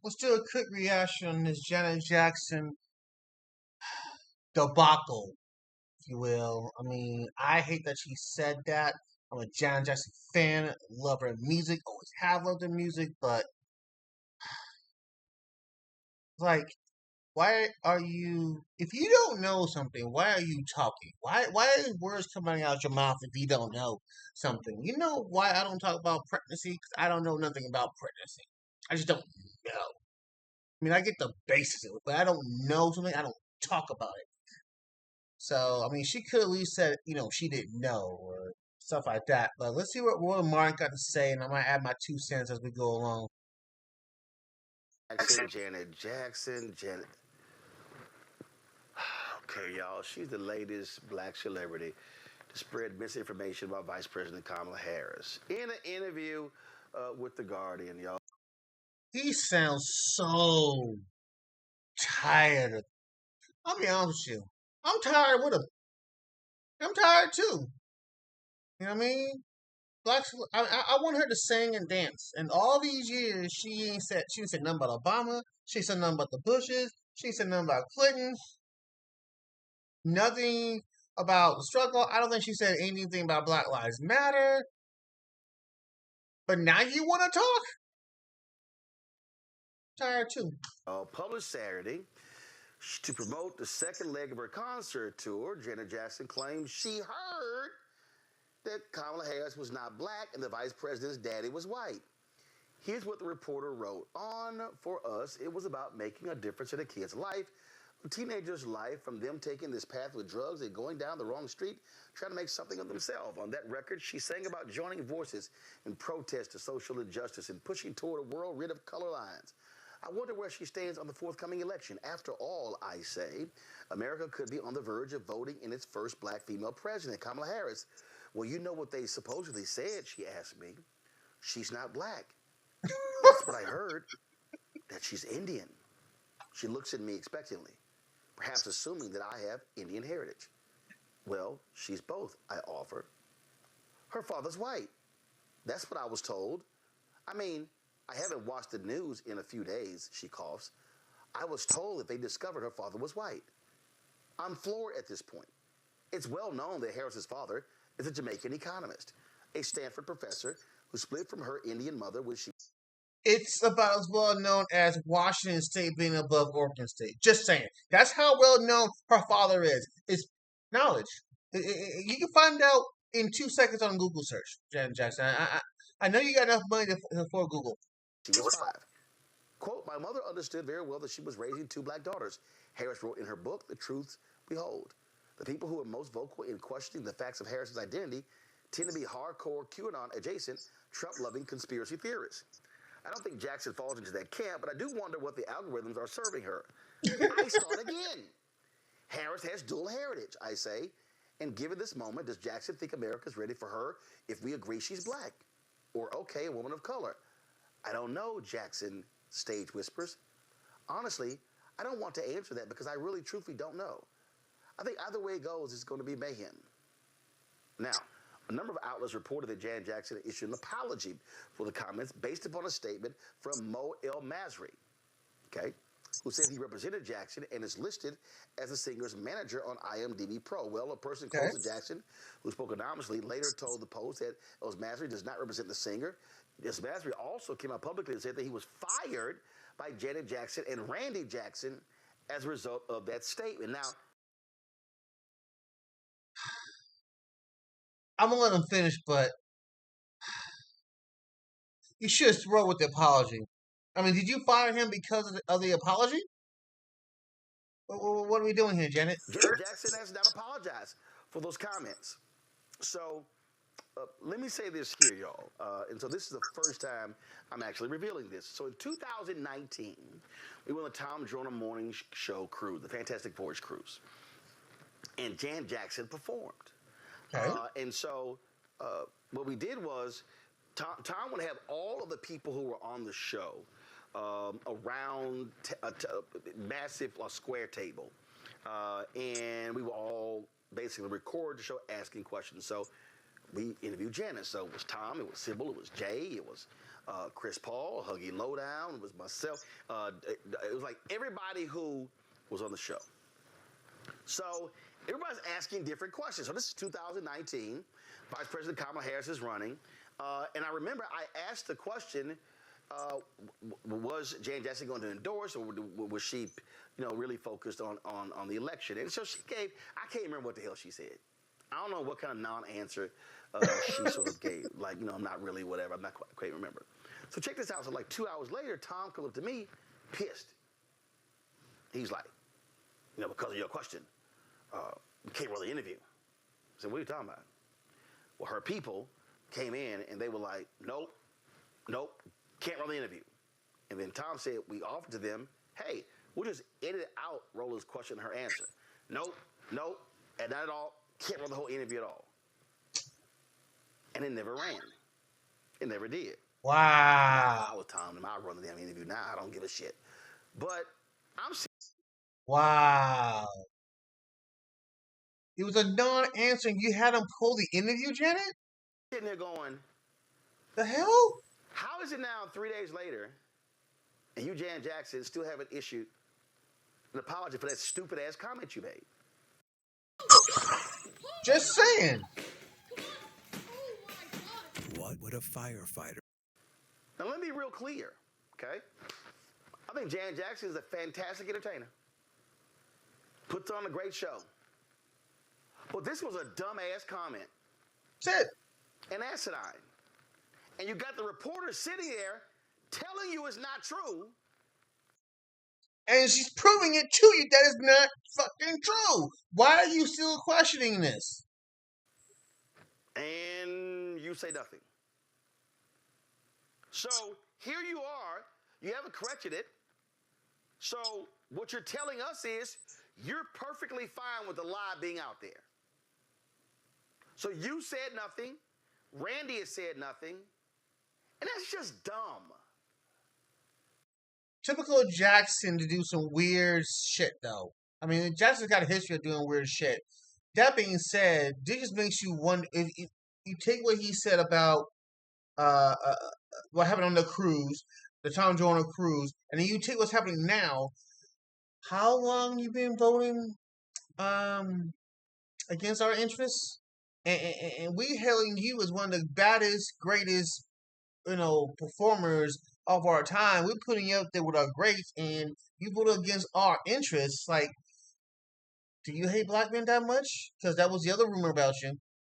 Let's do a quick reaction on this Janet Jackson debacle, if you will. I mean, I hate that she said that. I'm a Janet Jackson fan, love her music, always have loved her music, but like, why are you? If you don't know something, why are you talking? Why are words coming out your mouth if you don't know something? You know why I don't talk about pregnancy? Because I don't know nothing about pregnancy. I just don't know. I mean, I get the basics of it, but I don't know something. I don't talk about it. So, I mean, she could at least said, she didn't know or stuff like that. But let's see what Roland Martin got to say, and I might add my 2 cents as we go along. Janet. Okay, y'all. She's the latest black celebrity to spread misinformation about Vice President Kamala Harris. In an interview with The Guardian, y'all. He sounds so tired. I'll be honest with you. I'm tired with him. I'm tired too. You know what I mean? I want her to sing and dance. And all these years, she ain't said nothing about Obama. She said nothing about the Bushes. She said nothing about Clinton. Nothing about the struggle. I don't think she said anything about Black Lives Matter. But now you want to talk? Tired too. Published Saturday. To promote the second leg of her concert tour, Janet Jackson claimed she heard that Kamala Harris was not black and the vice president's daddy was white. Here's what the reporter wrote. On For Us, it was about making a difference in a kid's life, a teenager's life, from them taking this path with drugs and going down the wrong street, trying to make something of themselves. On that record, she sang about joining voices in protest to social injustice and pushing toward a world rid of color lines. I wonder where she stands on the forthcoming election. After all, I say, America could be on the verge of voting in its first black female president, Kamala Harris. Well, you know what they supposedly said, she asked me. She's not black. That's what I heard, that she's Indian. She looks at me expectantly, perhaps assuming that I have Indian heritage. Well, she's both, I offer. Her father's white. That's what I was told. I mean, I haven't watched the news in a few days, she coughs. I was told that they discovered her father was white. I'm floored at this point. It's well known that Harris's father is a Jamaican economist, a Stanford professor who split from her Indian mother when she... It's about as well known as Washington State being above Oregon State. Just saying. That's how well known her father is. It's knowledge. You can find out in 2 seconds on Google search, Janet Jackson. I know you got enough money for Google. She was 5. Quote, my mother understood very well that she was raising 2 black daughters. Harris wrote in her book, The Truth Behold. The people who are most vocal in questioning the facts of Harris's identity tend to be hardcore QAnon adjacent, Trump-loving conspiracy theorists. I don't think Jackson falls into that camp, but I do wonder what the algorithms are serving her. I start again. Harris has dual heritage, I say. And given this moment, does Jackson think America's ready for her if we agree she's black? Or, okay, a woman of color? I don't know, Jackson stage whispers. Honestly, I don't want to answer that because I really truthfully don't know. I think either way it goes, it's going to be mayhem. Now, a number of outlets reported that Janet Jackson issued an apology for the comments based upon a statement from Mo El Masri, okay, who said he represented Jackson and is listed as the singer's manager on IMDb Pro. Well, a person close to Jackson, who spoke anonymously, later told the Post that El Masri does not represent the singer. El Masri also came out publicly and said that he was fired by Janet Jackson and Randy Jackson as a result of that statement. Now, I'm gonna let him finish, but you should have thrown with the apology. I mean, did you fire him because of the apology? What are we doing here, Janet? Janet Jackson has not apologized for those comments. So let me say this here, y'all. And so this is the first time I'm actually revealing this. So in 2019, we went on the Tom Joyner Morning Show cruise, the Fantastic Voyage cruise. And Janet Jackson performed. Okay. And so what we did was Tom would have all of the people who were on the show around a massive square table. And we would all basically record the show asking questions. So we interviewed Janet. So it was Tom, it was Sybil, it was Jay, it was Chris Paul, Huggy Lowdown, it was myself. It was like everybody who was on the show. So everybody's asking different questions. So this is 2019. Vice President Kamala Harris is running. And I remember I asked the question, was Janet Jackson going to endorse, or was she, really focused on the election? And so she gave, I can't remember what the hell she said. I don't know what kind of non-answer she sort of gave. Like, I'm not really whatever. I'm not quite remember. So check this out. So like 2 hours later, Tom comes up to me, pissed. He's like, because of your question, we can't really interview. I said, what are you talking about? Well, her people came in and they were like, nope, can't really interview. And then Tom said, we offered to them, hey, we'll just edit out Roland's question and her answer. Nope, and not at all, can't run the whole interview at all. And it never ran. It never did. Wow. Now, I was Tom, and I'll run the damn interview now. I don't give a shit. But I'm wow. It was a non-answer and you had him pull the interview, Janet? sitting there going, the hell? How is it now 3 days later and you, Janet Jackson, still haven't issued an apology for that stupid ass comment you made? Just saying. What would a firefighter? Now let me be real clear, okay? I think Janet Jackson is a fantastic entertainer. Puts on a great show. But this was a dumbass comment. That's it. And asinine. And you got the reporter sitting there telling you it's not true. And she's proving it to you that is not fucking true. Why are you still questioning this? And you say nothing. So here you are. You haven't corrected it. So what you're telling us is you're perfectly fine with the lie being out there. So you said nothing. Randy has said nothing. And that's just dumb. Typical Jackson to do some weird shit, though. I mean, Jackson's got a history of doing weird shit. That being said, it just makes you wonder if you take what he said about what happened on the cruise, the Tom Joyner cruise, and then you take what's happening now. How long you been voting against our interests? And we hailing you as one of the baddest, greatest, performers of our time. We're putting you up there with our greats, and you voted against our interests. Like, do you hate black men that much? Because that was the other rumor about you. I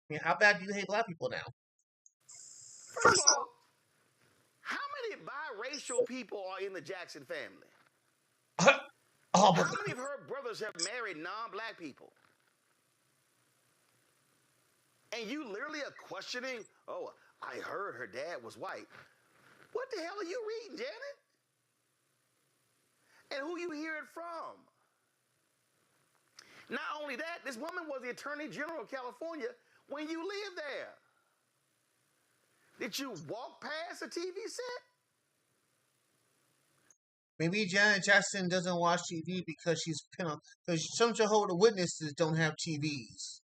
mean, how bad do you hate black people now? First of all, how many biracial people are in the Jackson family? How many of her brothers have married non-black people? And you literally are questioning, oh, I heard her dad was white. What the hell are you reading, Janet? And who you hear it from? Not only that, this woman was the Attorney General of California when you lived there. Did you walk past a TV set? Maybe Janet Jackson doesn't watch TV because she's because some Jehovah's Witnesses don't have TVs.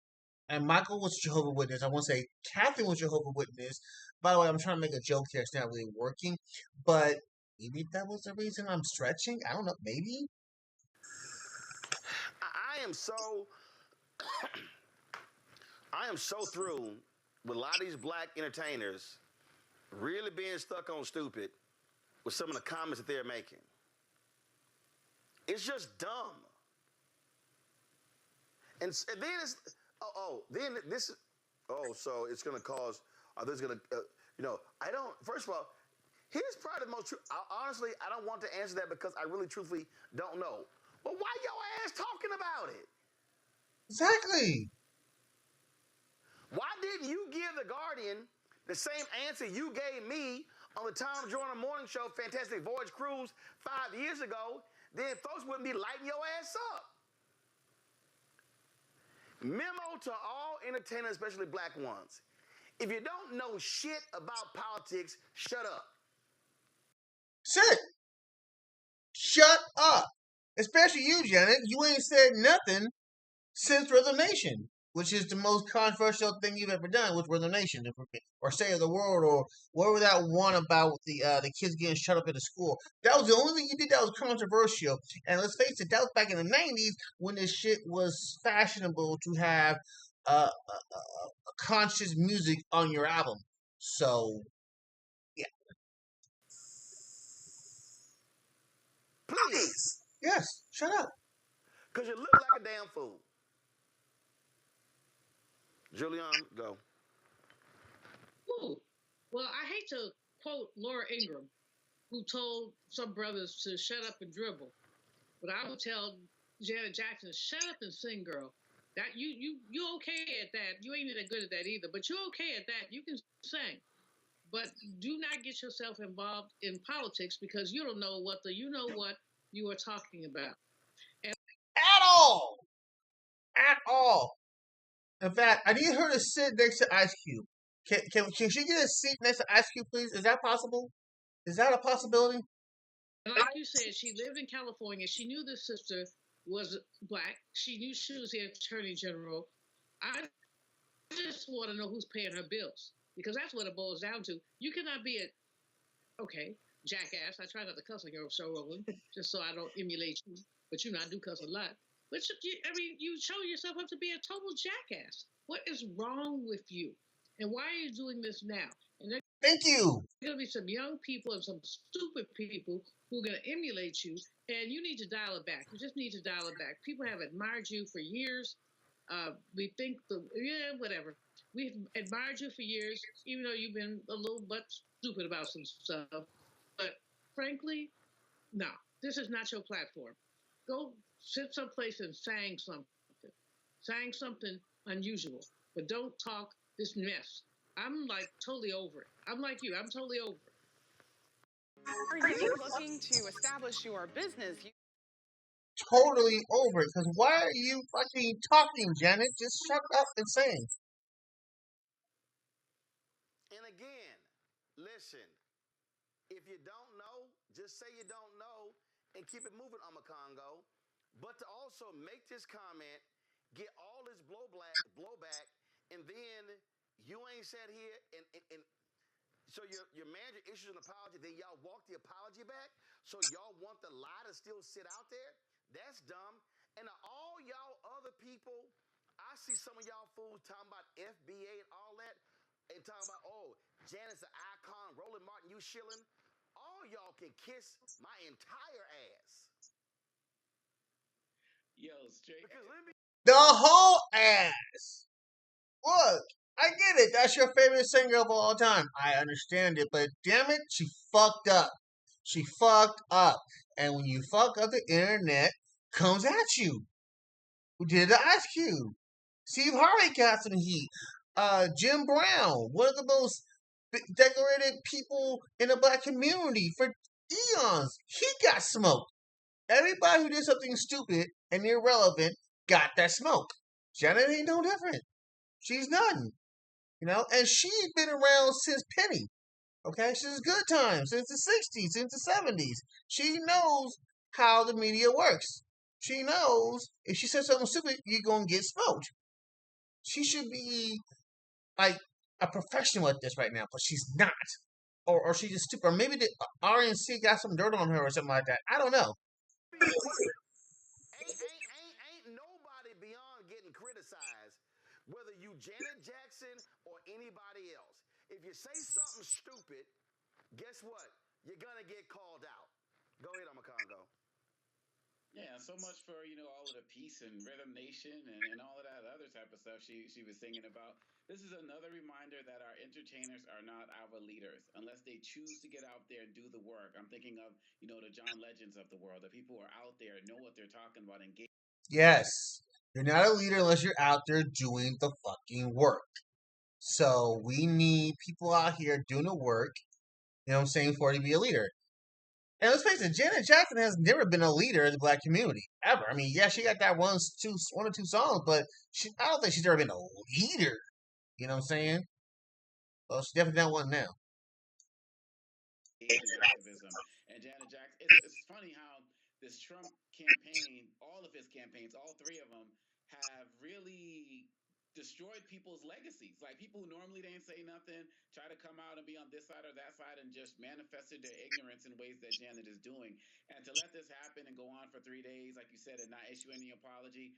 And Michael was Jehovah's Witness. I want to say Catherine was Jehovah's Witness. By the way, I'm trying to make a joke here. It's not really working. But maybe that was the reason I'm stretching. I don't know. Maybe. I am so through with a lot of these black entertainers really being stuck on stupid with some of the comments that they're making. It's just dumb. And then it's, so it's going to cause, there's going to, first of all, here's probably the most true, honestly, I don't want to answer that because I really truthfully don't know. But why your ass talking about it? Exactly. Why didn't you give The Guardian the same answer you gave me on the Tom Joyner Morning Show Fantastic Voyage Cruise 5 years ago? Then folks wouldn't be lighting your ass up. Memo to all entertainers, especially black ones. If you don't know shit about politics, shut up. Shit. Shut up. Especially you, Janet. You ain't said nothing since resignation. which is the most controversial thing you've ever done with Rhythm Nation, or State of the World, or whatever that one about the kids getting shut up at the school. That was the only thing you did that was controversial. And let's face it, that was back in the '90s when this shit was fashionable to have conscious music on your album. So yeah, Please, yes, shut up. because you look like a damn fool. Julian, go. Ooh. Well, I hate to quote Laura Ingraham, who told some brothers to shut up and dribble, but I would tell Janet Jackson, shut up and sing, girl. That you okay at that. You ain't that good at that either, but you're okay at that. You can sing. But do not get yourself involved in politics because you don't know what the you know what you are talking about. And At all. At all. In fact, I need her to sit next to Ice Cube. Can she get a seat next to Ice Cube, please? Is that possible? Is that a possibility? like you said, she lived in California. She knew this sister was black. She knew she was the attorney general. I just want to know who's paying her bills because that's what it boils down to. You cannot be a okay jackass. I try not to cuss on your show, Roland, just so I don't emulate you. But you know I do cuss a lot. But I mean, you show yourself up to be a total jackass. What is wrong with you? And why are you doing this now? And Thank you. going to be some young people and some stupid people who are going to emulate you, and you need to dial it back. You just need to dial it back. People have admired you for years. We think whatever. We've admired you for years, even though you've been a little but stupid about some stuff. But frankly, no, this is not your platform. Go sit someplace and sang something unusual, but don't talk this mess. I'm like totally over it. I'm like you. I'm totally over it. Are you looking to establish your business? Totally over it. Because why are you fucking talking, Janet? Just shut up and sing. And again, listen, if you don't know, just say you don't know and keep it moving, Congo. But to also make this comment, get all this blowback, and then you ain't sat here and so your manager issues an apology, then y'all walk the apology back. So y'all want the lie to still sit out there? That's dumb. And all y'all other people, I see some of y'all fools talking about FBA and all that, and talking about, oh, Janet's an icon, Roland Martin, you shilling. All y'all can kiss my entire ass. Yo, straight. Because let me. The whole ass. Look, I get it. That's your favorite singer of all time. I understand it, but damn it, she fucked up. She fucked up. And when you fuck up, the internet comes at you. We did the Ice Cube. Steve Harvey got some heat. Jim Brown, one of the most decorated people in the black community for eons, he got smoked. Everybody who did something stupid and irrelevant got that smoke. Janet ain't no different. She's none. And she's been around since Penny. Okay, since good times, since the '60s, since the '70s. She knows how the media works. She knows if she says something stupid, you're gonna get smoked. She should be like a professional at this right now, but she's not. Or she's just stupid. Or maybe the RNC got some dirt on her or something like that. I don't know. Be clear. Ain't nobody beyond getting criticized, whether you Janet Jackson or anybody else. If you say something stupid, guess what? You're gonna get called out. Go ahead, Congo. Yeah, so much for all of the peace and Rhythm Nation and all of that other type of stuff she was singing about. This is another reminder that our entertainers are not our leaders unless they choose to get out there and do the work. I'm thinking of the John Legends of the world, the people who are out there know what they're talking about and get. Yes, you're not a leader unless you're out there doing the fucking work. So we need people out here doing the work, what I'm saying, for her to be a leader. And let's face it, Janet Jackson has never been a leader in the black community ever. I mean, yeah, she got that one or two songs, but I don't think she's ever been a leader. You know what I'm saying? Well, she's definitely not one now. Activism and Janet Jackson. It's funny how this Trump campaign, all of his campaigns, all three of them, have really destroyed people's legacies. Like people who normally didn't say nothing, try to come out and be on this side or that side and just manifested their ignorance in ways that Janet is doing. And to let this happen and go on for 3 days, like you said, and not issue any apology,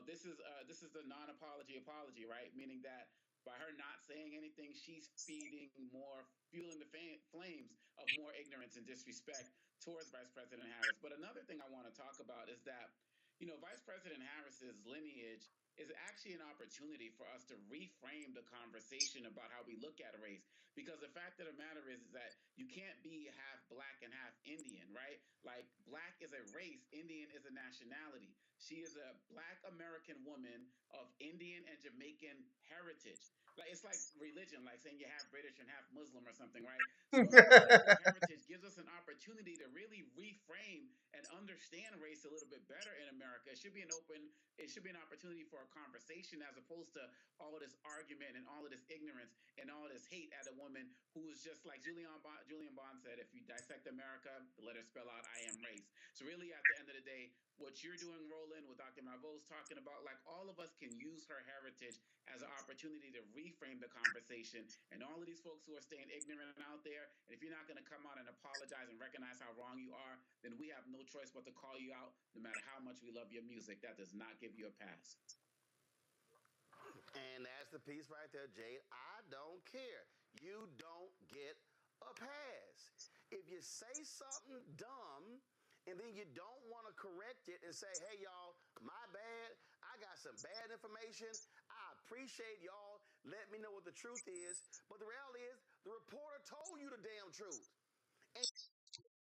this is the non-apology apology, right? Meaning that by her not saying anything, she's feeding more, fueling the flames of more ignorance and disrespect towards Vice President Harris. But another thing I want to talk about is that, Vice President Harris's lineage is actually an opportunity for us to reframe the conversation about how we look at race. Because the fact of the matter is that you can't be half black and half Indian, right? Like, black is a race, Indian is a nationality. She is a black American woman of Indian and Jamaican heritage. Like, it's like religion, like saying you're half British and half Muslim or something, right? So understanding her heritage gives us an opportunity to really reframe and understand race a little bit better in America. It should be an opportunity for a conversation as opposed to all of this argument and all of this ignorance and all of this hate at a woman who is just like Julian Bond said, if you dissect America, let her spell out I am race. So really at the end of the day, what you're doing, Roland, what Dr. Marvo's talking about, like all of us can use her heritage as an opportunity to reframe the conversation. And all of these folks who are staying ignorant out there, and if you're not going to come out and apologize and recognize how wrong you are, then we have no choice but to call you out no matter how much we love your music. That does not give you a pass. And that's the piece right there, Jade. I don't care. You don't get a pass. If you say something dumb and then you don't want to correct it and say, hey, y'all, my bad. I got some bad information. I appreciate y'all. Let me know what the truth is. But the reality is, the reporter told you the damn truth. And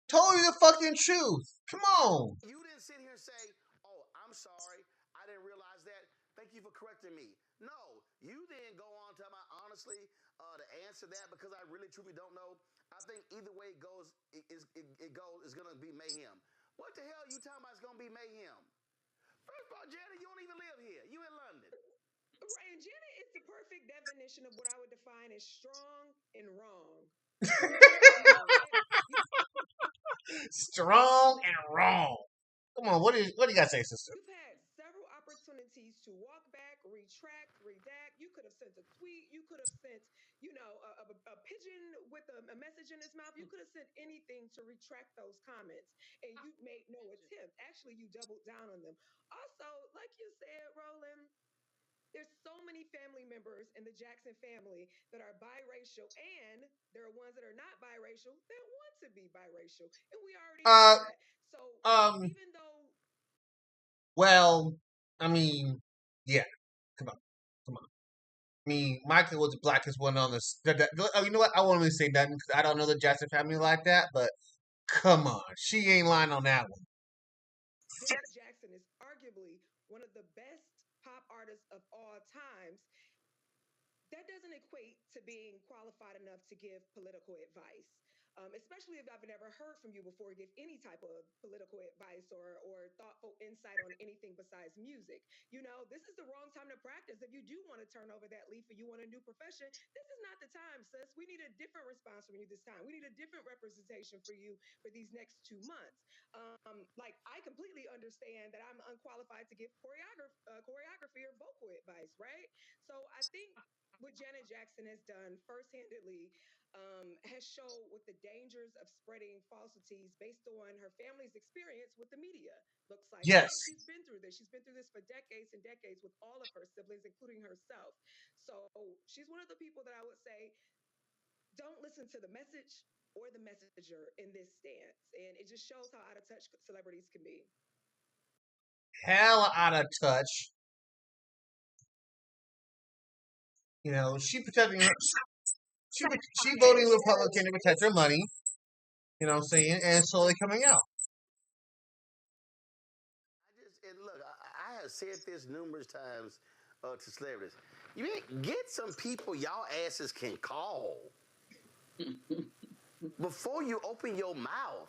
Told you the fucking truth. Come on. you didn't sit here and say, oh, I'm sorry. I didn't realize that. Thank you for correcting me. No, you then go on to my honestly to answer that because I really truly don't know. I think either way it goes, is going to be mayhem. What the hell are you talking about? It's going to be mayhem. First of all, Janet, you don't even live here. You in London. Right, and Janet is the perfect definition of what I would define as strong and wrong. Right? Strong and wrong. Come on, what do you got to say, sister? You've had several opportunities to walk back, retract, redact. You could have sent a tweet. You could have sent, a pigeon with a message in his mouth. You could have sent anything to retract those comments, and you made no attempt. Actually, you doubled down on them. Also, like you said, Roland, there's so many family members in the Jackson family that are biracial, and there are ones that are not biracial that want to be biracial, and we already know Uh, that. So um, even though well, I mean, yeah, come on, come on. I mean, Michael was the blackest one on this. Oh, you know what? I won't really say nothing because I don't know the Jackson family like that, but come on, she ain't lying on that one. Janet Jackson is arguably one of the best pop artists of all times, that doesn't equate to being qualified enough to give political advice. Especially if I've never heard from you before, give any type of political advice or thoughtful insight on anything besides music. This is the wrong time to practice. If you do want to turn over that leaf and you want a new profession, this is not the time, sis. We need a different response from you this time. We need a different representation for you for these next 2 months. Like, I completely understand that I'm unqualified to give choreography or vocal advice, right? So I think what Janet Jackson has done first-handedly has showed with the dangers of spreading falsities based on her family's experience with the media. Looks like, right? Yes. She's been through this. She's been through this for decades and decades with all of her siblings, including herself. So she's one of the people that I would say don't listen to the message or the messenger in this stance. And it just shows how out of touch celebrities can be. Hell out of touch. She protecting her. She voting Republican to protect her money. You know what I'm saying? And slowly coming out. And look, I have said this numerous times to celebrities. You get some people y'all asses can call before you open your mouth.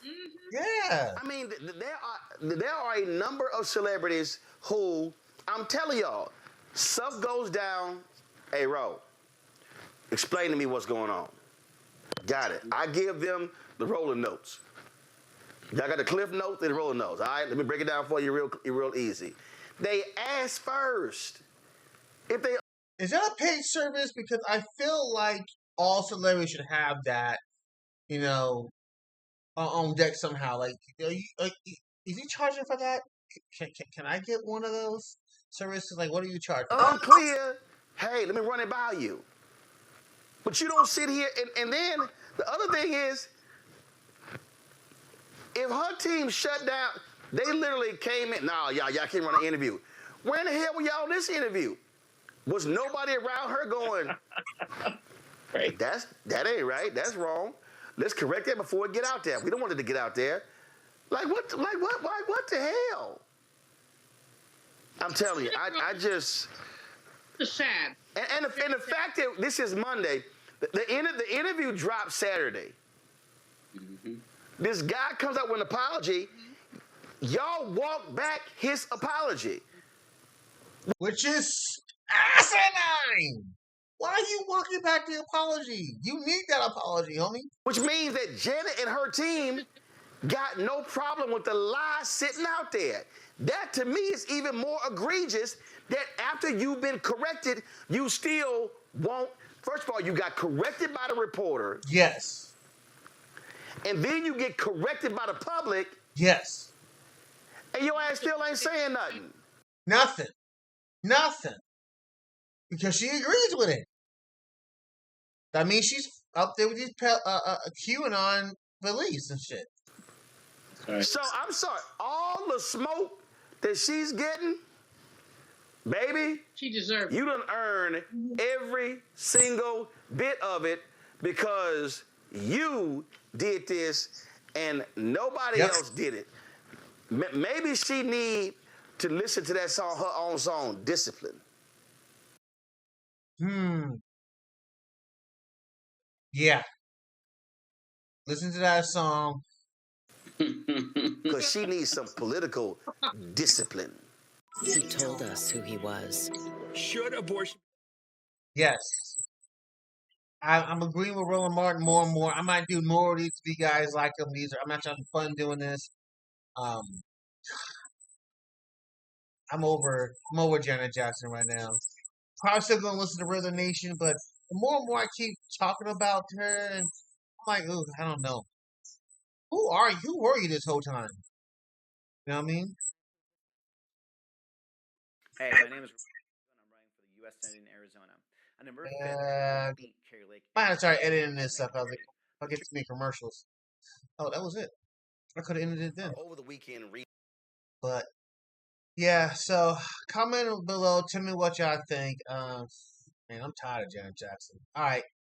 Yeah. I mean, there are a number of celebrities who I'm telling y'all, stuff goes down. Hey, Ro, explain to me what's going on. Got it. I give them the Roland notes. Y'all got the Cliff Notes and the Roland notes. All right, let me break it down for you real easy. They ask first. If they Is that a paid service? Because I feel like all celebrities should have that, you know, on deck somehow. Like, is he charging for that? Can I get one of those services? Like, what are you charging? Unclear. Hey, let me run it by you. But you don't sit here and then the other thing is, if her team shut down, they literally came in. Nah, y'all can't run an interview. Where in the hell were y'all in this interview? Was nobody around her going, Right. that ain't right, that's wrong. Let's correct that before it get out there. We don't want it to get out there. Like what the hell? I'm telling you, I just It's sad. and the fact that this is Monday, the interview dropped Saturday. Mm-hmm. This guy comes out with an apology. Y'all walk back his apology. Which is asinine. Why are you walking back the apology? You need that apology, homie. Which means that Janet and her team got no problem with the lie sitting out there. That to me is even more egregious, that after you've been corrected, you still won't. First of all, you got corrected by the reporter. Yes. And then you get corrected by the public. Yes. And your ass still ain't saying nothing. Nothing. Because she agrees with it. That means she's up there with these QAnon beliefs and shit. Right. So I'm sorry, all the smoke that she's getting, baby, She deserves you done earned every single bit of it because you did this and nobody else did it. Maybe she need to listen to that song, her own song, Discipline. Yeah. Listen to that song. Because she needs some political discipline. He told us who he was. Should abortion... Yes. I'm agreeing with Roland Martin more and more. I might do more of these to you guys like them. I'm actually having fun doing this. I'm over Janet Jackson right now. Probably still gonna listen to Rhythm Nation, but the more and more I keep talking about her, and I'm like, ooh, I don't know. Who are you? Who were you this whole time? You know what I mean? Hey, my name is Roland. I'm running for the U.S. Senate in Arizona. On November 5th, beat Carrie Lake. I had to start editing this stuff. I was like, I'll get too many commercials. Oh, that was it. I could have ended it then. Over the weekend, But yeah, so comment below. Tell me what y'all think. Man, I'm tired of Janet Jackson. All right.